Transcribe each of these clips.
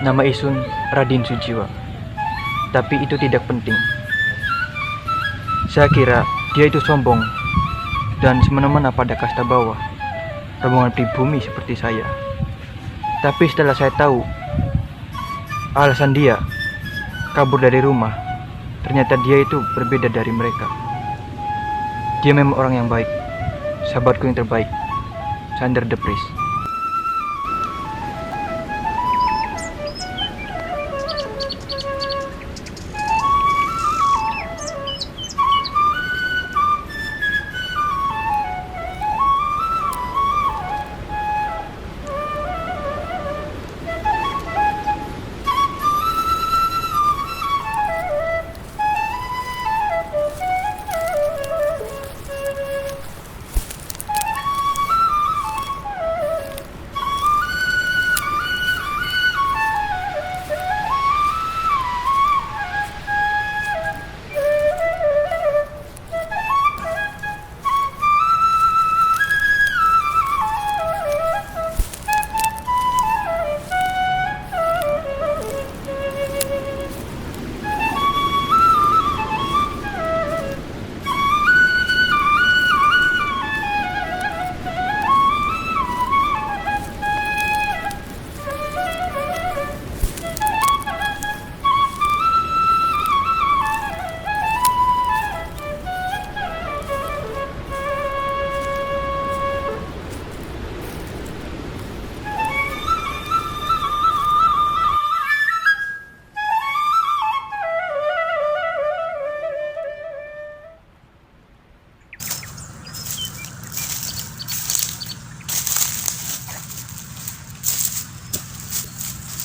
Nama Isun Raden Sujiwa. Tapi itu tidak penting. Saya kira dia itu sombong dan semena-mena pada kasta bawah, rombongan pribumi seperti saya. Tapi setelah saya tahu alasan dia kabur dari rumah, ternyata dia itu berbeda dari mereka. Dia memang orang yang baik, sahabatku yang terbaik, Sander the Priest.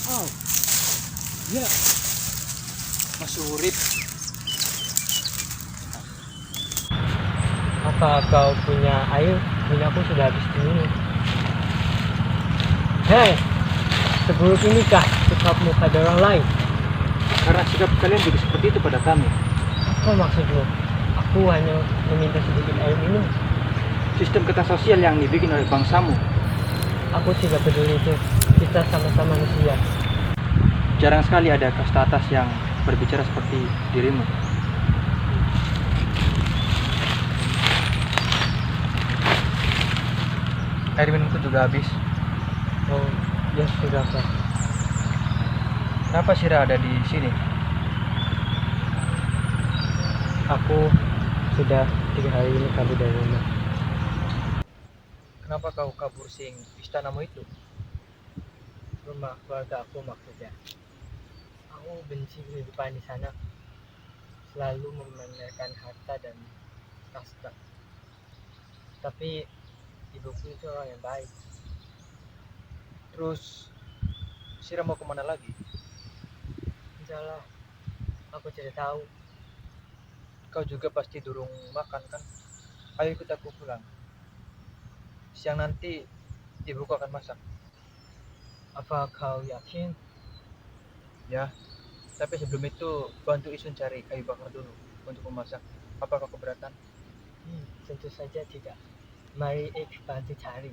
Oh, ya, Mas Urip. Apa kau punya air? Minyaku sudah habis diminum. Hei, seburuk inikah sikapmu pada orang lain? Karena sikap kalian juga seperti itu pada kami. Apa maksudmu? Aku hanya meminta sedikit air minum. Sistem kasta sosial yang dibikin oleh bangsamu. Aku tidak peduli itu. Kita sama-sama manusia. Jarang sekali ada kasta atas yang berbicara seperti dirimu. Air minumku juga habis. Oh, ya sudah Pak. Kenapa Sira ada di sini? Aku sudah 3 hari ini kabur dari rumah. Kenapa kau kabur sing istanamu itu? Rumah keluarga aku maksudnya. Aku benci kehidupan di sana. Selalu memamerkan harta dan kasta. Tapi ibuku itu orang yang baik. Terus Sira mau kemana lagi? Entahlah, aku tidak tahu. Kau juga pasti durung makan kan? Ayo ikut aku pulang. Siang nanti ibuku akan masak. Apa kau yakin? Ya, tapi sebelum itu bantu Isun cari kayu bakar dulu untuk memasak. Apakah keberatan? Tentu saja tidak. Mari bantu cari.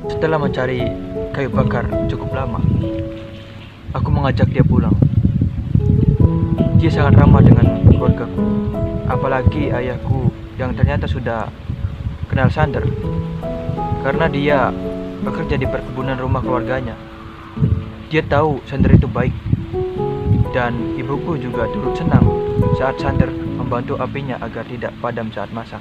Setelah mencari kayu bakar cukup lama, aku mengajak dia pulang. Dia sangat ramah dengan keluargaku, apalagi ayahku yang ternyata sudah kenal Sander. Karena dia bekerja di perkebunan rumah keluarganya. Dia tahu Sander itu baik. Dan ibuku juga turut senang saat Sander membantu apinya agar tidak padam saat masak.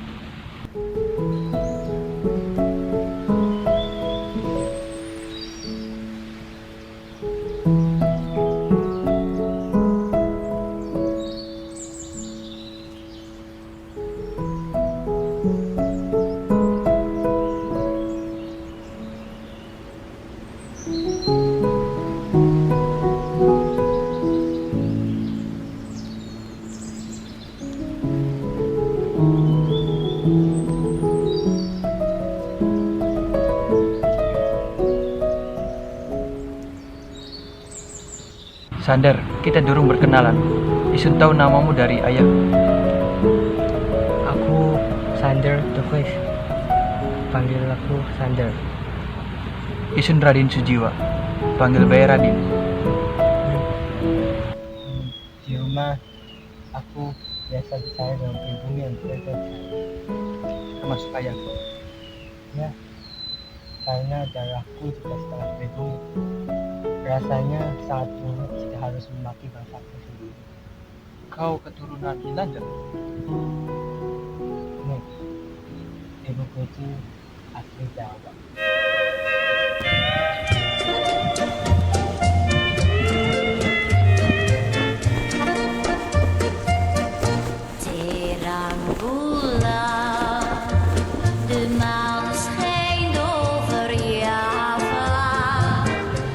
Sander, kita durung berkenalan. Isun tahu namamu dari ayah. Aku Sander the Priest. Panggil aku Sander. Isun Raden Sujiwa. Panggil Bayi Radin. Di rumah aku biasa bicara dengan pribumi yang belajar. Termasuk ayahku. Ya, karena darahku juga setengah pribumi. Rasanya sangat buruk jika harus memaki bangsaku sendiri. Kau keturunan Islander? Nih, ibuku itu asli Jawa. Terang bulan, de maan schijnt over Java.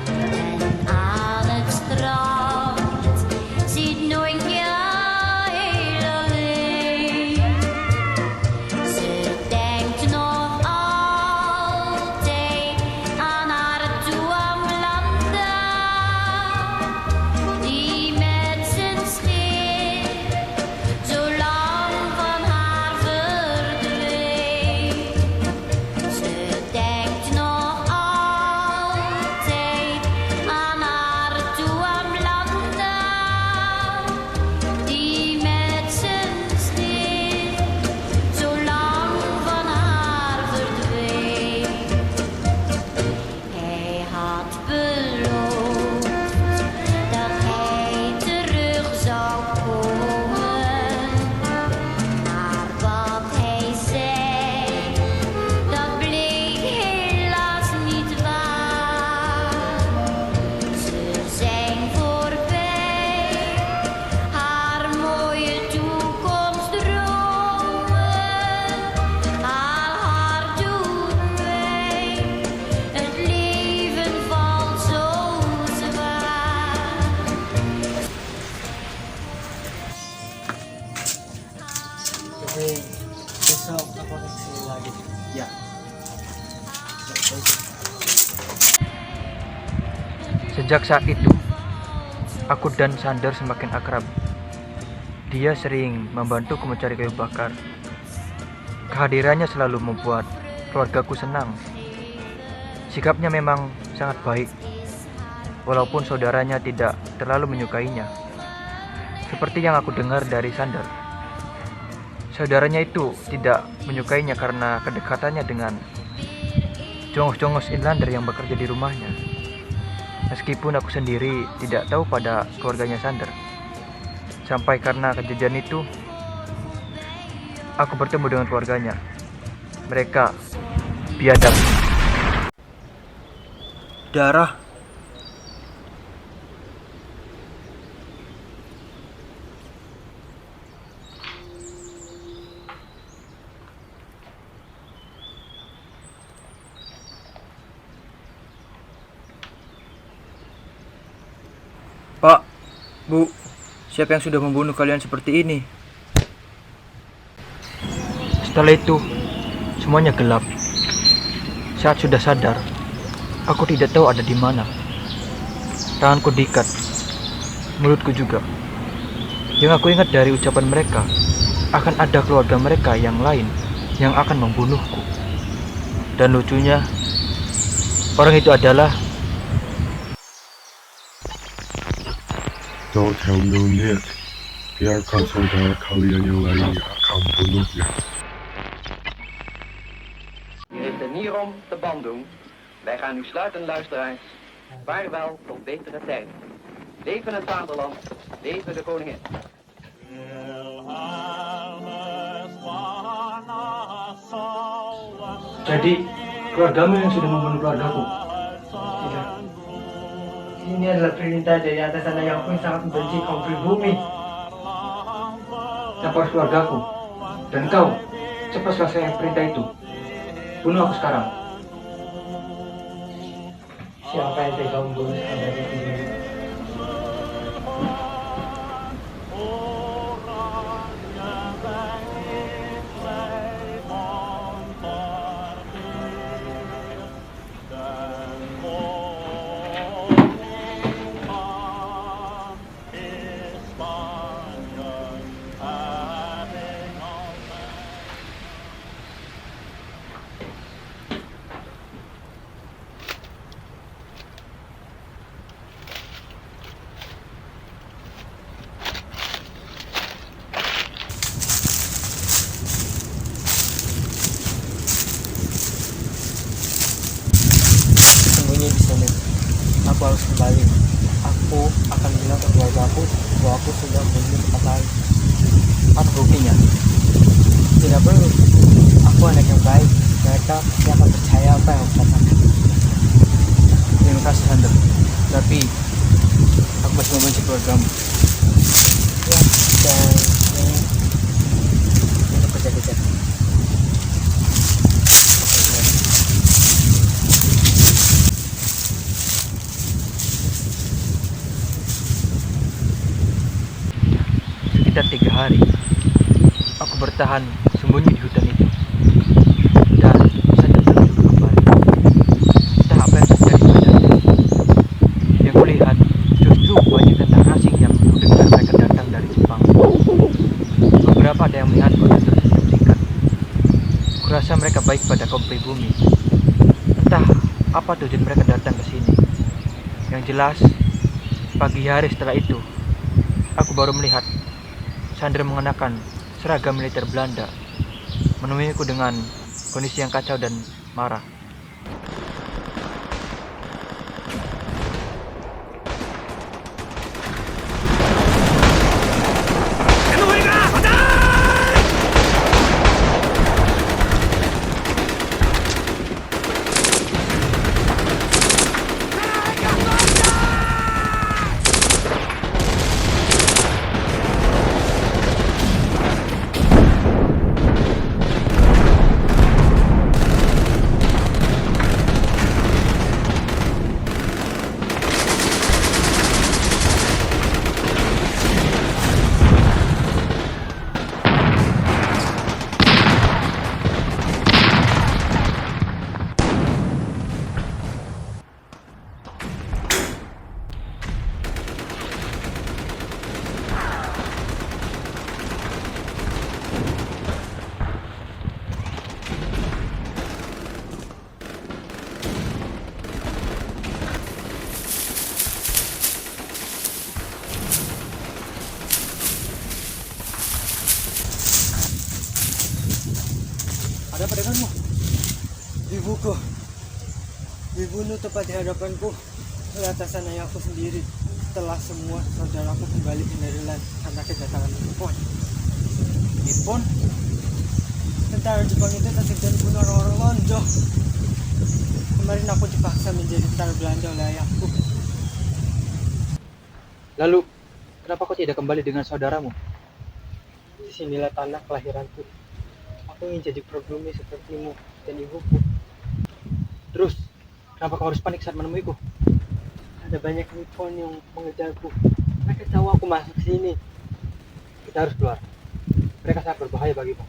En aan het strand zit nooit jij heel alleen. Ze denkt nog altijd aan haar toeamlanden, die met zijn schip zo lang van haar verdween. Ze denkt nog altijd aan haar toeamlanden, die met zijn schip zo lang van haar verdween. Hij had beloofd dat hij terug zou komen, maar wat hij zei, dat bleek helaas niet waar. Ze zijn voorbij, haar mooie toekomstdromen, haar hart doet pijn, het leven valt zo zwaar. Jadi besok aku akan kesini lagi. Ya. Sejak saat itu, aku dan Sander semakin akrab. Dia sering membantuku mencari kayu bakar. Kehadirannya selalu membuat keluargaku senang. Sikapnya memang sangat baik, walaupun saudaranya tidak terlalu menyukainya. Seperti yang aku dengar dari Sander. Saudaranya itu tidak menyukainya karena kedekatannya dengan jongos-jongos Inlander yang bekerja di rumahnya. Meskipun aku sendiri tidak tahu pada keluarganya Sander. Sampai karena kejadian itu, aku bertemu dengan keluarganya. Mereka biadab. Darah. Pak, Bu, siapa yang sudah membunuh kalian seperti ini? Setelah itu, semuanya gelap. Saat sudah sadar, aku tidak tahu ada di mana. Tanganku diikat, mulutku juga. Yang aku ingat dari ucapan mereka, akan ada keluarga mereka yang lain yang akan membunuhku. Dan lucunya, orang itu adalah Don't tell no net. Biarkan saudara kalian yang lainnya akan bunuhnya. U heeft er niet om te band doen. Wij gaan nu sluiten, luisteraars. Vaarwel tot betere tijd. Leven het vaderland, leven de koningin. Jadi, keluargamu yang sudah membunuh keluargaku? Tidak. Ini adalah perintah dari atasan ayahku yang sangat membenci kaum pribumi. Cepatlah keluargaku. Dan kau, cepat selesaikan perintah itu. Bunuh aku sekarang. Siapa yang tega membunuh saudari sendiri? bersembunyi di sini. Aku harus kembali. Aku akan bilang ke keluarga aku bahwa aku sudah membunuh tempat lain. Apa buktinya? Tidak perlu. Aku anak yang baik. Mereka pasti akan percaya apa yang aku katakan. Terima kasih Sander. Tapi aku masih membenci keluargamu. Ya, dan ini untuk kerja-kerja. Sekitar 3 hari, aku bertahan sembunyi di hutan itu. Dan Sander terus kembali. Entah apa yang terjadi padanya. Yang kulihat justru banyak tentang asing yang mendengar mereka datang dari Jepang. Beberapa ada yang melihatku dan terus menyaksikan. Kurasa mereka baik pada kaum pribumi. Entah apa tujuan mereka datang ke sini. Yang jelas, pagi hari setelah itu, aku baru melihat Sander mengenakan seragam militer Belanda, menemuiku dengan kondisi yang kacau dan marah. Ada apa denganmu? Ibuku dibunuh tepat di hadapanku oleh atasan ayahku sendiri setelah semua saudaraku kembali ke Nederland karena kedatangan Nippon. Nippon? Tentara Jepang itu tersegan bunuh orang-orang lonjo. Kemarin aku dipaksa menjadi tentara Belanda oleh ayahku. Lalu, kenapa kau tidak kembali dengan saudaramu? Disinilah tanah kelahiranku. Aku ingin jadi pribumi sepertimu dan ibuku. Terus, kenapa kau harus panik saat menemuiku? Ada banyak Nippon yang mengejarku. Mereka tahu aku masuk sini. Kita harus keluar. Mereka sangat berbahaya bagimu.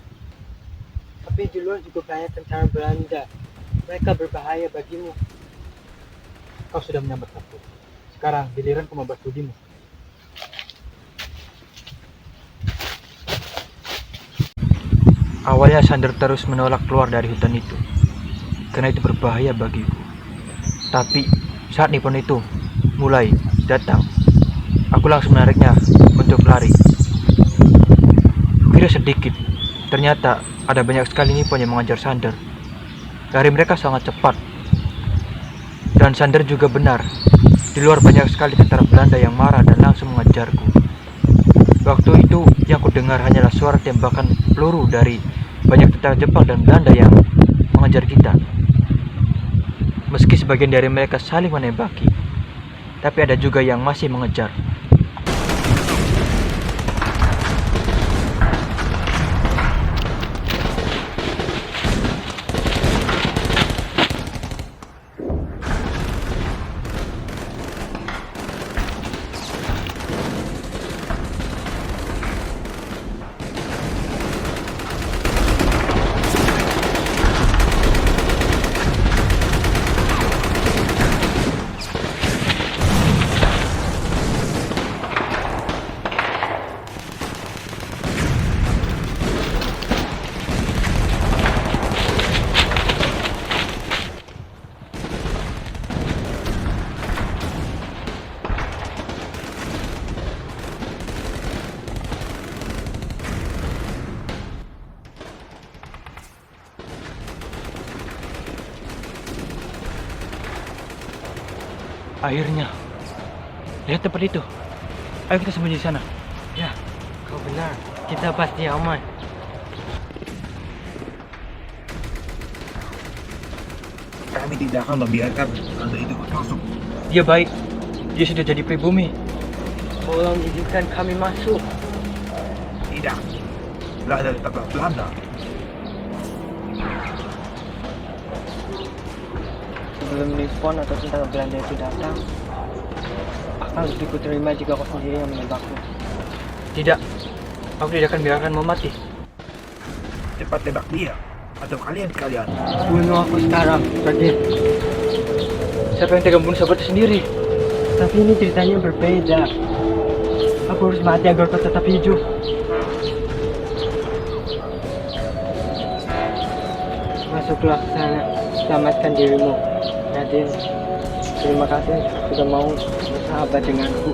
Tapi di luar juga banyak tentara Belanda. Mereka berbahaya bagimu. Kau sudah menyambat aku. Sekarang giliranku membalas budimu. Awalnya Sander terus menolak keluar dari hutan itu, karena itu berbahaya bagiku. Tapi saat Nippon itu mulai datang, aku langsung menariknya untuk lari. Kira sedikit, ternyata ada banyak sekali Nippon yang mengejar Sander. Lari mereka sangat cepat. Dan Sander juga benar, di luar banyak sekali tentara Belanda yang marah dan langsung mengejarku. Waktu itu yang kudengar hanyalah suara tembakan peluru dari banyak tentara Jepang dan Belanda yang mengejar kita. Meski sebagian dari mereka saling menembaki, tapi ada juga yang masih mengejar. Akhirnya. Lihat tempat itu. Ayo kita sembunyi di sana. Ya, kau benar. Kita pasti aman. Kami tidak akan membiarkan hantu itu masuk. Dia baik. Dia sudah jadi pribumi. Tolong izinkan kami masuk. Tidak. Belah dari tanggal Belanda. Sebelum respon atau tentara Belanda itu datang, akan lebih kuterima jika kau sendiri yang menembakku. Tidak. Aku tidak akan biarkanmu mati. Cepat tembak dia. Atau kalian sekalian. Bunuh aku sekarang, Raden. Siapa yang tega membunuh sahabatnya sendiri? Tapi ini ceritanya berbeda. Aku harus mati agar kau tetap hidup. Masuklah ke sana, selamatkan dirimu, Raden. Terima kasih sudah mau bersahabat denganku.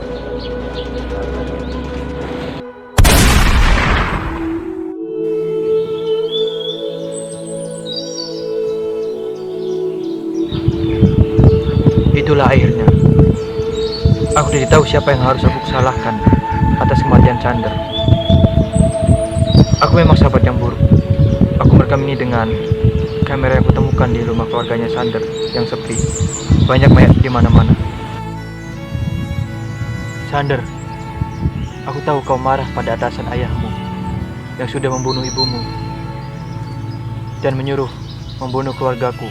Itulah akhirnya. Aku tidak tahu siapa yang harus aku salahkan atas kematian Sander. Aku memang sahabat yang buruk. Aku merekam ini dengan kamera yang kutemukan di rumah keluarganya Sander yang sepi. Banyak mayat di mana-mana. Sander, aku tahu kau marah pada atasan ayahmu yang sudah membunuh ibumu dan menyuruh membunuh keluargaku.